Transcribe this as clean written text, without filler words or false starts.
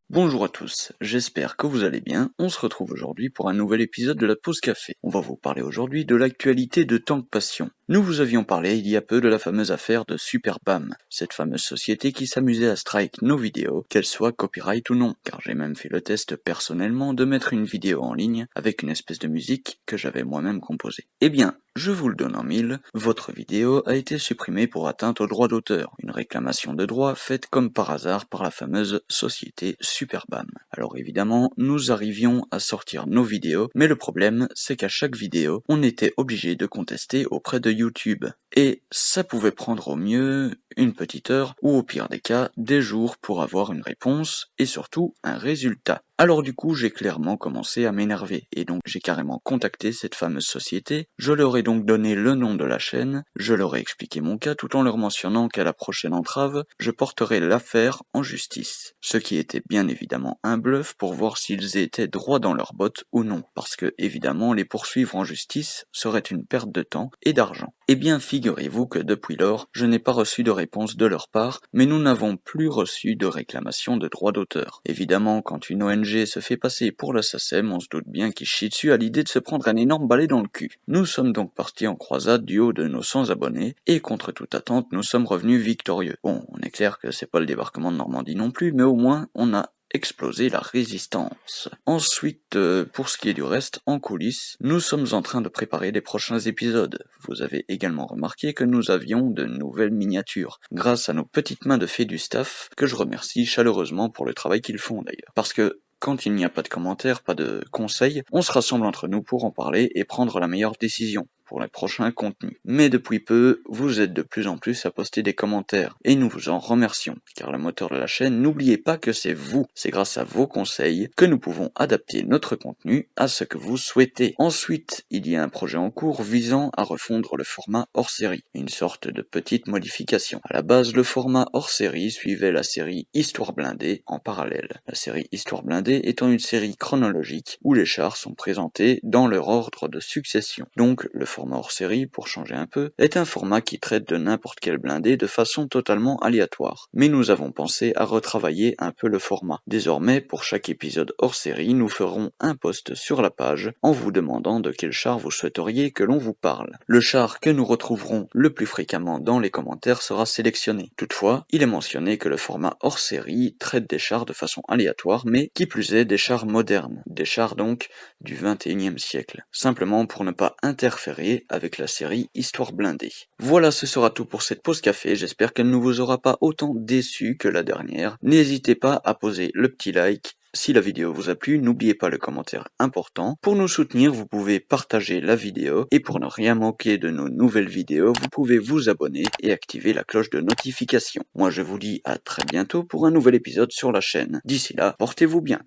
Bonjour à tous, j'espère que vous allez bien. On se retrouve aujourd'hui pour un nouvel épisode de la pause café. On va vous parler aujourd'hui de l'actualité de Tank Passion. Nous vous avions parlé il y a peu de la fameuse affaire de Superbam, cette fameuse société qui s'amusait à strike nos vidéos, qu'elles soient copyright ou non, car j'ai même fait le test personnellement de mettre une vidéo en ligne avec une espèce de musique que j'avais moi-même composée. Eh bien, je vous le donne en mille, votre vidéo a été supprimée pour atteinte au droit d'auteur, une réclamation de droit faite comme par hasard par la fameuse société Superbam. Alors évidemment, nous arrivions à sortir nos vidéos, mais le problème, c'est qu'à chaque vidéo, on était obligé de contester auprès de YouTube. Et ça pouvait prendre au mieux une petite heure, ou au pire des cas, des jours pour avoir une réponse, et surtout un résultat. Alors du coup, j'ai clairement commencé à m'énerver, et donc j'ai carrément contacté cette fameuse société, je leur ai donc donné le nom de la chaîne, je leur ai expliqué mon cas tout en leur mentionnant qu'à la prochaine entrave, je porterai l'affaire en justice. Ce qui était bien évidemment un bluff pour voir s'ils étaient droits dans leurs bottes ou non, parce que évidemment les poursuivre en justice serait une perte de temps et d'argent. Eh bien figurez-vous que depuis lors, je n'ai pas reçu de réponse de leur part, mais nous n'avons plus reçu de réclamation de droits d'auteur. Évidemment, quand une ONG se fait passer pour la SACEM, on se doute bien qu'il chie dessus à l'idée de se prendre un énorme balai dans le cul. Nous sommes donc partis en croisade du haut de nos 100 abonnés, et contre toute attente, nous sommes revenus victorieux. Bon, on est clair que c'est pas le débarquement de Normandie non plus, mais au moins, on a exploser la résistance. Ensuite, pour ce qui est du reste, en coulisses, nous sommes en train de préparer les prochains épisodes. Vous avez également remarqué que nous avions de nouvelles miniatures, grâce à nos petites mains de fées du staff, que je remercie chaleureusement pour le travail qu'ils font d'ailleurs. Parce que quand il n'y a pas de commentaires, pas de conseils, on se rassemble entre nous pour en parler et prendre la meilleure décision pour les prochains contenus. Mais depuis peu, vous êtes de plus en plus à poster des commentaires, et nous vous en remercions, car le moteur de la chaîne, n'oubliez pas que c'est vous, c'est grâce à vos conseils que nous pouvons adapter notre contenu à ce que vous souhaitez. Ensuite, il y a un projet en cours visant à refondre le format hors série, une sorte de petite modification. À la base, le format hors série suivait la série Histoire blindée en parallèle. La série Histoire blindée étant une série chronologique où les chars sont présentés dans leur ordre de succession. Donc, le format hors série, pour changer un peu, est un format qui traite de n'importe quel blindé de façon totalement aléatoire. Mais nous avons pensé à retravailler un peu le format. Désormais, pour chaque épisode hors série, nous ferons un post sur la page en vous demandant de quel char vous souhaiteriez que l'on vous parle. Le char que nous retrouverons le plus fréquemment dans les commentaires sera sélectionné. Toutefois, il est mentionné que le format hors série traite des chars de façon aléatoire, mais qui plus est des chars modernes, des chars donc du 21e siècle, simplement pour ne pas interférer avec la série Histoire blindée. Voilà, ce sera tout pour cette pause café, j'espère qu'elle ne vous aura pas autant déçu que la dernière. N'hésitez pas à poser le petit like. Si la vidéo vous a plu, n'oubliez pas le commentaire important. Pour nous soutenir, vous pouvez partager la vidéo, et pour ne rien manquer de nos nouvelles vidéos, vous pouvez vous abonner et activer la cloche de notification. Moi je vous dis à très bientôt pour un nouvel épisode sur la chaîne. D'ici là, portez-vous bien.